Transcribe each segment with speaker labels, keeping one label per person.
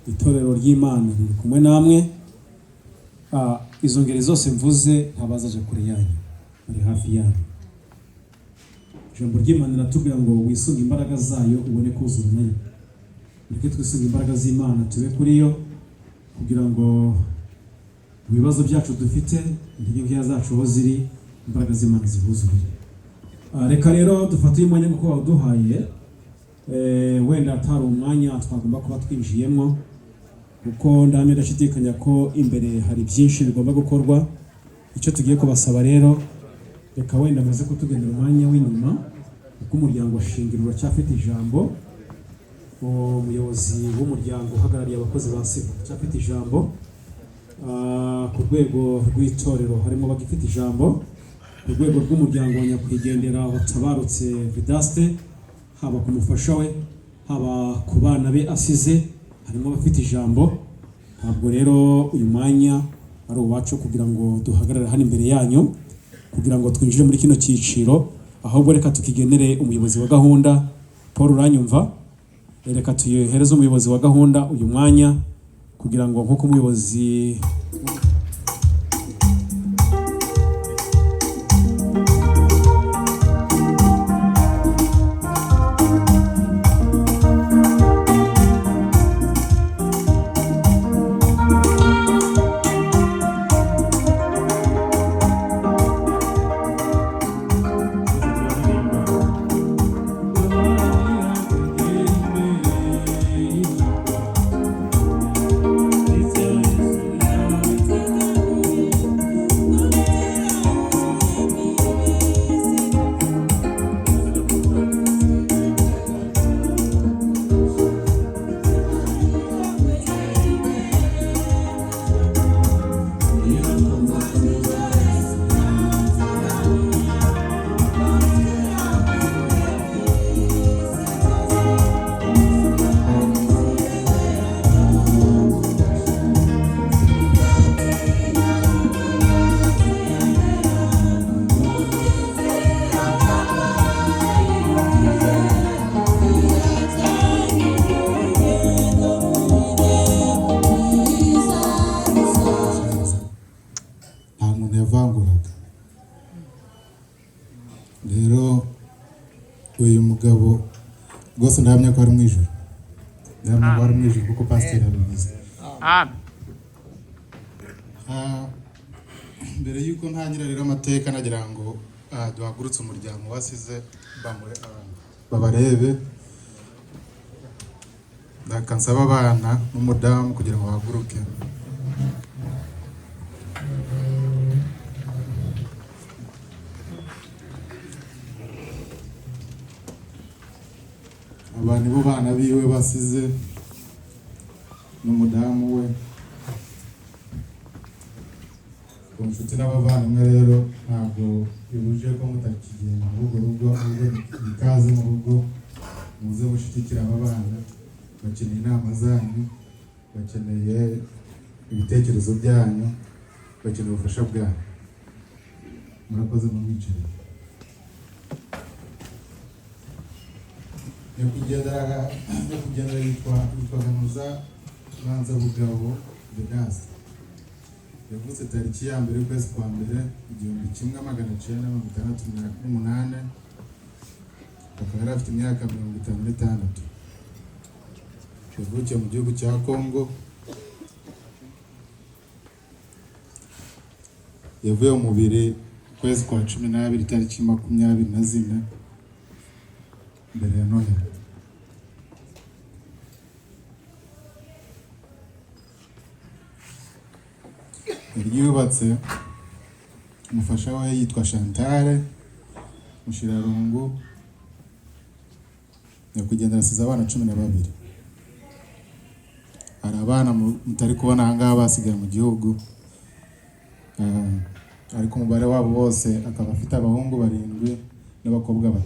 Speaker 1: itorero ry'Imana riri kumwe namwe. Izo ngeri zose mvuze ntabazaje kure yanyu, bari hafi yanyu. Ijambo ry'Imana riratubwira ngo wisunge imbaraga zayo ubone kuzura nayo. Reke twisunge imbaraga z'Imana tube kuri yo kugira ngo ibibazo byacu dufite, intege nkeya zacu aho ziri, imbaraga z'Imana zibuzurire. Reka rero dufate uyu mwanya kuko waduhaye, wenda atari umwanya twagomba kuba twinjiyemo, kuko ndamye ndashidikanya ko imbere hari byinshi bigomba gukorwa. Icyo tugiye kubasaba rero, reka wenda maze kutugendera umwanya w'inyuma, kuko umuryango shingiro uracyafite ijambo. Umuyobozi w'umuryango uhagarariye abakozi ba SECO uracyafite ijambo. Ku rwego rw'itorero harimo bagifite ijambo. Ku rwego rw'umuryango wa nyakwigendera watabarutse Vedaste, haba ku mufasha we, haba ku bana be asize, harimo abafite ijambo. Ntabwo rero uyu mwanya ari uwacu kugira ngo duhagarare hano imbere yanyu kugira ngo twinjire muri kino cyiciro, ahubwo reka tukigenere umuyobozi wa gahunda. Paul, uranyumva? Reka tuyohereze umuyobozi wa gahunda uyu mwanya kugira ngo nkuko umuyobozi
Speaker 2: rero uyu mugabo rwose ndahamya ko ari mu ijuru, ndahamya ko ari mu ijuru kuko pasiteri yabivuze. Mbere y'uko ntangira rero amateka nagira ngo duhagurutse umuryango wasize babarebe, ndakansaba abana n'umudamu kugira ngo bahaguruke. Aba nibo bana biwe basize n'umudamu we. Inshuti n'abavandimwe rero ntabwo bibuje ko mutakigenda mu rugo, ahubwo ikaze mu rugo, muze mushyigikira aba bana. Bakeneye inama zanyu, bakeneye ibitekerezo byanyu, bakeneye ubufasha bwanyu. Murakoze mu mwiciro. Nyakwigendera yitwa Ganuza Banza Bugabo Vedaste. Yavutse tariki ya mbere y'ukwezi kwa mbere 1968, akaba yari afite imyaka 56. Yavukiye mu gihugu cya Congo. Yavuye mu mubiri ukwezi kwa 12 tariki 24 mbere ya Noheli. Yubatse, umufasha we yitwa Chantal Mushirarungu. Nyakwigendera asize abana 12. Hari abana mutari kubona ahangaha basigaye mu gihugu, ariko umubare wabo bose akaba afite abahungu 7 n'abakobwa 5.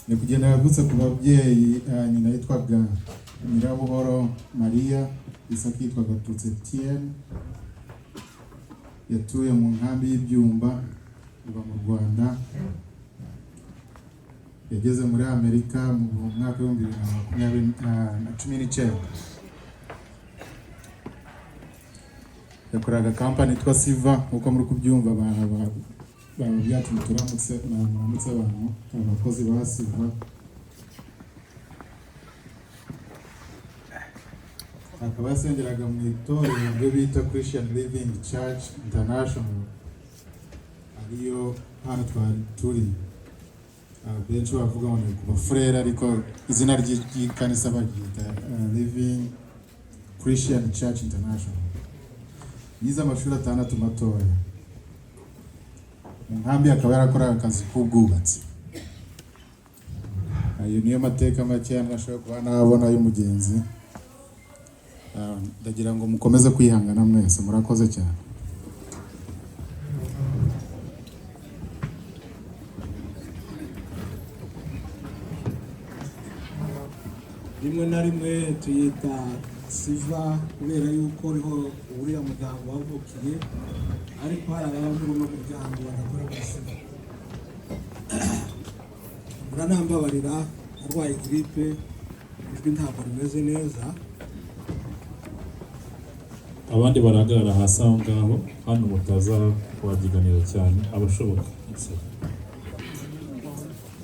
Speaker 2: Nyakwigendera yavutse ku babyeyi, nyina yitwaga Nyirabuhoro Maria, isa kitwa Gatutse Etienne. Yatuye mu nkambi y'Ibyumba iba mu Rwanda. yageze muri Amerika mu mwaka wa 2019. Yakoraga kampani yitwa Siva, uko muri kubyumva byacu turamutse abantu abakozi ba Siva. Akaba yasengeraga mu itorero ryo bita Christian Living Church International, ariyo hano twari turi. Benshi bavuga ngo ni ku bafurere, ariko izina ry'ikanisa baryita Living Christian Church International. Yize amashuri 6 matoya. Mu nkambi akaba yarakoraga akazi k'ubwubatsi. Ayo niyo mateka make nashobora kuba nabona y'umugenzi. Ndagira ngo mukomeze kwihangana mwese, murakoze cyane.
Speaker 3: Rimwe na rimwe tuyita Siva kubera yuko uriho uriya muryango wavukiye, ariko hari ababa muri uno muryango badakora muri Siva. Muranambabarira, arwaye gripe, ijwi ntabwo rimeze neza.
Speaker 4: Abandi barahagarara hasi aho ngaho, hano mutaza kubagiganira cyane abashoboka.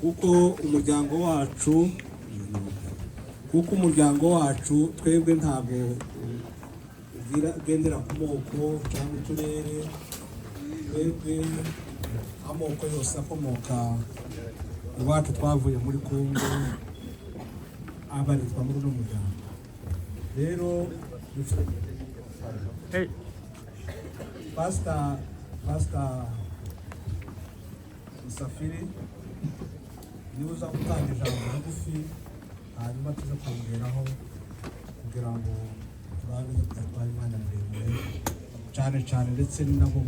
Speaker 3: kuko umuryango wacu twebwe ntabwo ugendera ku moko cyangwa uturere. Twebwe amoko yose akomoka iwacu twavuye muri Kongo abarizwa muri uno muryango. Rero Pastor Musafiri niwe uza gutanga ijambo rigufi, hanyuma tuza kongeraho kugira ngo turabe twatwara umwanya muremure cyane ndetse nabo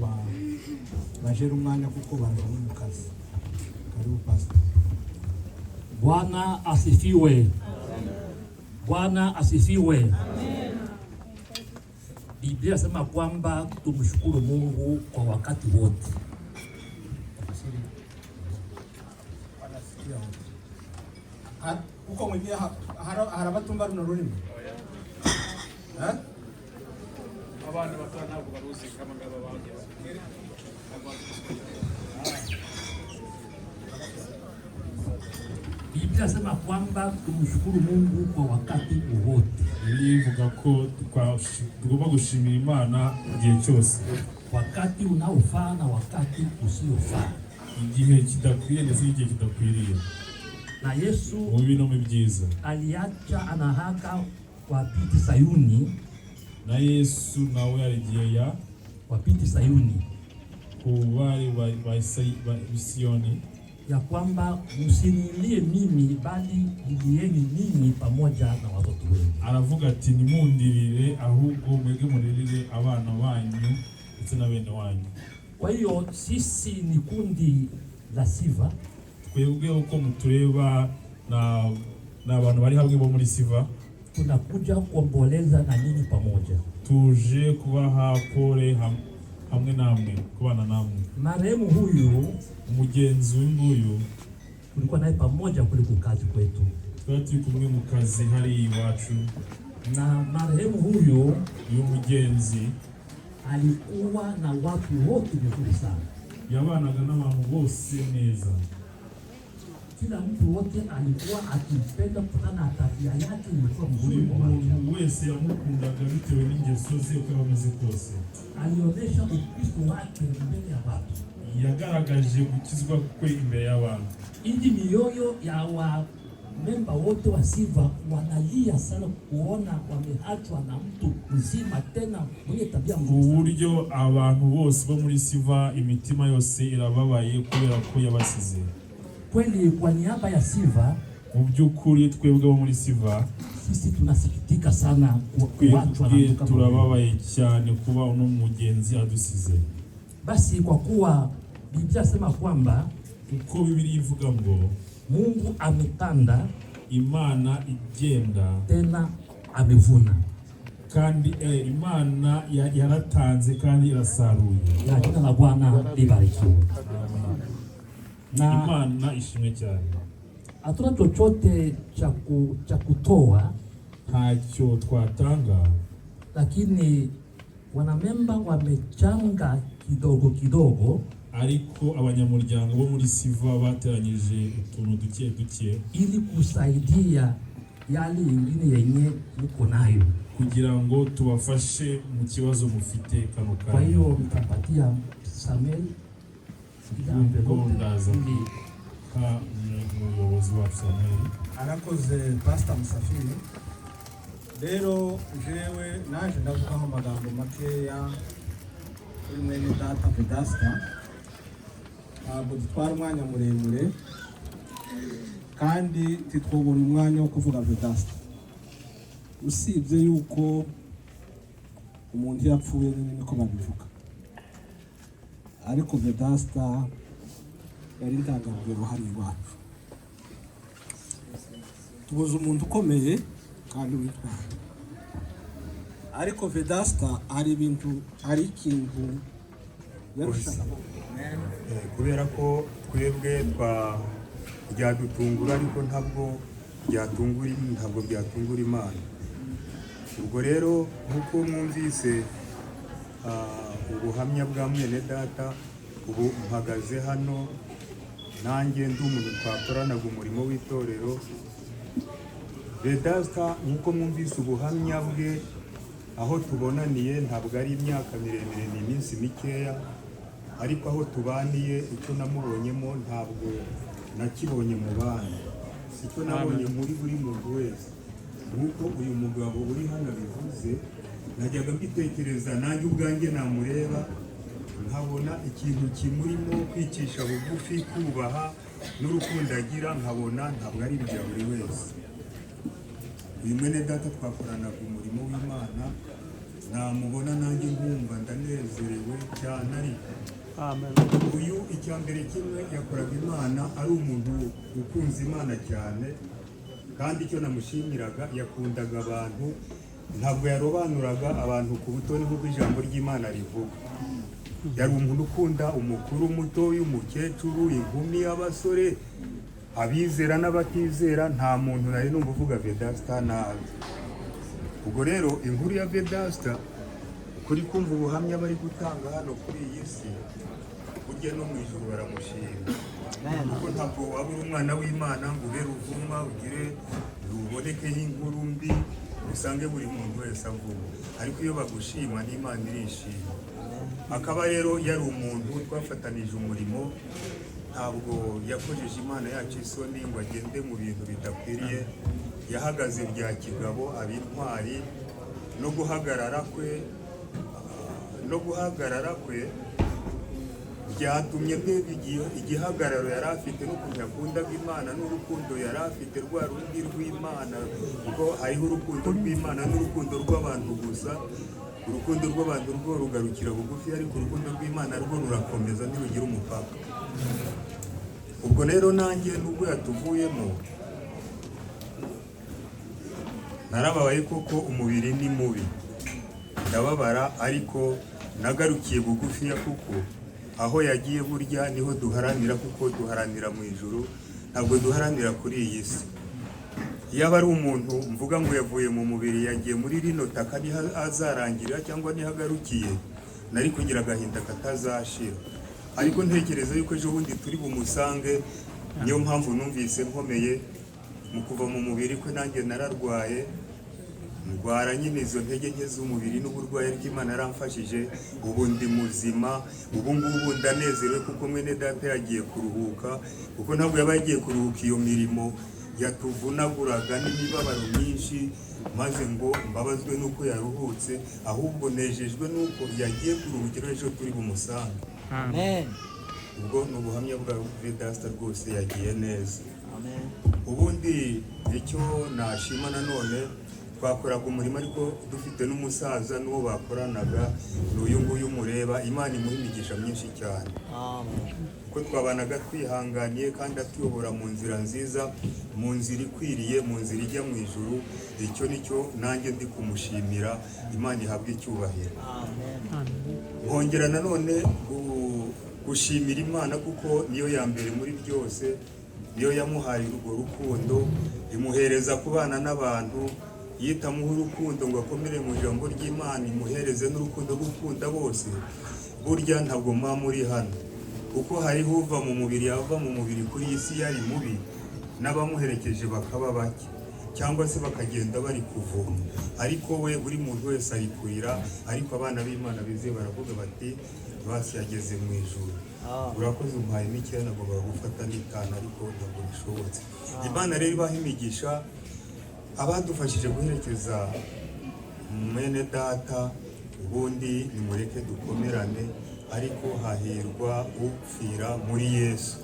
Speaker 3: bajera umwanya kuko baje mu kazi. Karibu Pastor.
Speaker 5: Bwana asifiwe. Bwana asifiwe. Biblia inasema kwamba tumshukuru Mungu kwa wakati wote.
Speaker 3: Uko mwenye harabatumba runo rurimi.
Speaker 4: Abana batana ntabwo baruzi kama ngaba bangi.
Speaker 5: Biblia inasema kwamba tumshukuru Mungu kwa wakati wote.
Speaker 4: Bivuga ko tugomba gushimira Imana igihe cyose,
Speaker 5: wakati unaofaa na wakati usiofaa,
Speaker 4: igihe kidakwiye ndetse n'igihe kidakwiriye.
Speaker 5: Na Yesu
Speaker 4: mu bino byiza
Speaker 5: aliacha anahaka wapiti Sayuni,
Speaker 4: na Yesu nawe yarigiye ya
Speaker 5: wapiti Sayuni
Speaker 4: kubari ba Sioni,
Speaker 5: ya kwamba msinilie mimi bali lieni ninyi pamoja na watoto wenu.
Speaker 4: Aravuga ati nimundirire ahubwo mwege muririre abana banyu ndetse na bene wanyu.
Speaker 5: Kwa hiyo sisi ni kundi la Siva.
Speaker 4: Twebwe uko mutureba na abantu bari hamwe bo muri Siva,
Speaker 5: tunakuja kuomboleza na ninyi pamoja.
Speaker 4: Tuje kubaha pole hamwe namwe, kubana namwe.
Speaker 5: Marehemu huyu,
Speaker 4: umugenzi w'uyu,
Speaker 5: tulikuwa naye pamoja kule kukazi kwetu.
Speaker 4: Twari kumwe mu kazi hari iwacu.
Speaker 5: Na marehemu huyu,
Speaker 4: uyu mugenzi
Speaker 5: alikuwa na watu wote vizuri sana.
Speaker 4: Yabanaga n'abantu bose neza.
Speaker 5: Kila mtu wote alikuwa akimpenda kutokana na tabia yake ilikuwa mzuri kwa
Speaker 4: watu. Wese yamukundaga bitewe n'ingeso ze uko bameze kose.
Speaker 5: Alionyesha Ukristo wake mbele ya watu.
Speaker 4: Yagaragaje gukizwa kwe imbere y'abantu.
Speaker 5: Ili mioyo ya memba wote wa Siva wanalia sana kuona wameachwa na mtu mzima tena mwenye tabia nzuri.
Speaker 4: Uburyo abantu bose bo muri Siva imitima yose irababaye kubera ko yabasize.
Speaker 5: Kweli kwa niaba ya Siva,
Speaker 4: mu by'ukuri twebwe bo muri Siva,
Speaker 5: sisi tunasikitika sana kuachwa na mtu kama
Speaker 4: turababaye cyane kuba uno mugenzi adusize.
Speaker 5: Basi kwa kuwa Biblia sema kwamba
Speaker 4: uko Biblia ivuga ngo
Speaker 5: Mungu ametanda,
Speaker 4: Imana igenda,
Speaker 5: tena amevuna.
Speaker 4: Kandi Imana yaratanze kandi irasaruye.
Speaker 5: Ya jina la Bwana libarikiwe.
Speaker 4: Na Imana ishimwe cyane.
Speaker 5: hatuna chochote cha kutoa,
Speaker 4: ntacyo twatanga,
Speaker 5: lakini wanamemba wamechanga kidogo kidogo,
Speaker 4: ariko abanyamuryango bo muri Siva bateranyije utuntu duke duke
Speaker 5: ili kusaidia yale ingine yenye muko nayo,
Speaker 4: kugira ngo tubafashe mu kibazo mufite kano kanya.
Speaker 5: Kwa hiyo mtapatia Samuel
Speaker 4: ndaza ka umuyobozi wa Samuel.
Speaker 3: arakoze Pastor Musafiri. Rero jewe naje ndavugaho amagambo makeya kuri mwene data Vedaste. Ntabwo dutwara umwanya muremure kandi titwobona umwanya wo kuvuga Vedaste, usibye yuko umuntu yapfuye niko babivuga, ariko Vedaste yari intangarugero hari iwacu. Tubuze umuntu ukomeye kandi witwara, ariko Vedaste hari ikintu yarushaga
Speaker 6: kubera ko twebwe byadutungura, ariko ntabwo byatungura Imana. Ubwo rero nk'uko mwumvise ubuhamya bwa mwene data, ubu mpagaze hano nanjye ndi umuntu twakoranaga umurimo w'itorero. Vedaste nk'uko mwumvise ubuhamya bwe, aho tubonaniye ntabwo ari imyaka miremire, ni iminsi mikeya, ariko aho tubaniye icyo namubonyemo ntabwo nakibonye mu bana, icyo nabonye muri buri muntu wese. Nk'uko uyu mugabo uri hano bivuze, najyaga mbitekereza nanjye ubwanjye namureba nkabona ikintu kimurimo, kwicisha bugufi, kubaha n'urukundo agira, nkabona ntabwo ari ibya buri wese. Uyu mwene data twakoranaga umurimo w'Imana, namubona nanjye nkumva ndanezerewe cyane. Ariko uyu icya mbere kimwe yakoraga Imana, ari umuntu ukunze Imana cyane, kandi icyo namushimiraga yakundaga abantu, ntabwo yarobanuraga abantu ku butoni nk'uko ijambo ry'Imana rivuga. Yari umuntu ukunda umukuru, muto, umukecuru, inkumi, abasore, abizera n'abatizera, nta muntu nari numva uvuga Vedaste nabi. Ubwo rero inkuru ya Vedaste, kuri kumva ubuhamya bari gutanga hano kuri iyi si, burya no mu ijuru baramushima. Kuko ntabwo waba uri umwana w'Imana ngo ube ruvuma, ugire rubonekeho inkuru mbi, usange buri muntu wese avuga. Ariko iyo bagushima n'Imana irishima. Akaba rero yari umuntu twafatanije umurimo, ntabwo yakojeje Imana yacu isoni ngo agende mu bintu bidakwiriye. Yahagaze bya kigabo, ab'intwari, no guhagarara kwe byatumye ndeba igihagararo yari afite, n'ukuntu yakundaga Imana, n'urukundo yari afite rwa rundi rw'Imana. Kuko hariho urukundo rw'Imana n'urukundo rw'abantu gusa. Urukundo rw'abantu rwo rugarukira bugufi, ariko urukundo rw'Imana rwo rurakomeza ntirugira umupaka. Ubwo rero nanjye nubwo yatuvuyemo, narababaye koko, umubiri ni mubi, ndababara, ariko nagarukiye bugufiya, kuko aho yagiye burya niho duharanira, kuko duharanira mu ijuru, ntabwo duharanira kuri iyi si. Yaba ari umuntu mvuga ngo yavuye mu mubiri, yagiye muri rino taka, niho azarangirira cyangwa niho agarukiye, nari kugira agahinda katazashira. Ariko ntekereza yuko ejo bundi turi bumusange, niyo mpamvu numvise nkomeye mu kuva mu mubiri kwe. Nanjye nararwaye, ndwara nyine izo ntege nke z'umubiri n'uburwayi, ariko Imana yaramfashije, ubu ndi muzima. Ubu ngubu ndanezerewe kuko mwene data yagiye kuruhuka, kuko ntabwo yaba yagiye kuruhuka iyo mirimo yatuvunaguraga n'imibabaro myinshi, maze ngo mbabazwe n'uko yaruhutse, ahubwo nejejwe n'uko yagiye kuruhukira ejo turi bumusange.
Speaker 7: Amen.
Speaker 6: Ubwo ni ubuhamya bwa Vedaste rwose, yagiye neza. Ubundi icyo nashima nanone, twakoraga umurimo ariko dufite n'umusaza n'uwo bakoranaga, n'uyu nguyu mureba. Imana imuha imigisha myinshi cyane, kuko twabanaga twihanganiye kandi atuyobora mu nzira nziza, mu nzira ikwiriye, mu nzira ijya mu ijuru. Icyo nicyo nanjye ndi kumushimira. Imana ihabwe icyubahiro. nkongera nanone gushimira Imana, kuko niyo ya mbere muri byose. niyo yamuhaye urwo rukundo, imuhereza kubana n'abantu, yitamuha urukundo ngo akomere mu ijambo ry'Imana, imuhereze n'urukundo rwo gukunda bose. Burya ntabwo muba muri hano, kuko hariho uva mu mubiri yava mu mubiri kuri iyi si yari mubi, n'abamuherekeje bakaba bake cyangwa se bakagenda bari kuvoma, ariko we buri muntu wese ari kurira, ariko abana b'Imana bizeye baravuga bati basi yageze mu ijuru. Urakoze, umuhaye n'icyenda nagomba gufata n'itanu ariko ntabwo bishobotse. Imana rero ibaha imigisha abadufashije guherekeza mwene data, ubundi nimureke dukomerane, ariko hahirwa upfira muri Yesu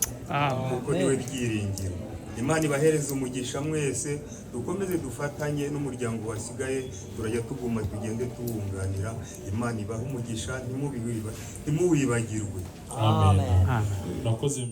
Speaker 6: kuko niwe byiringiro. Imana ibahereze umugisha mwese, dukomeze dufatanye n'umuryango wasigaye, turajya tuguma tugende tuwunganira. Imana ibaha umugisha, ntimuwibagirwe.
Speaker 4: Amen. Urakoze.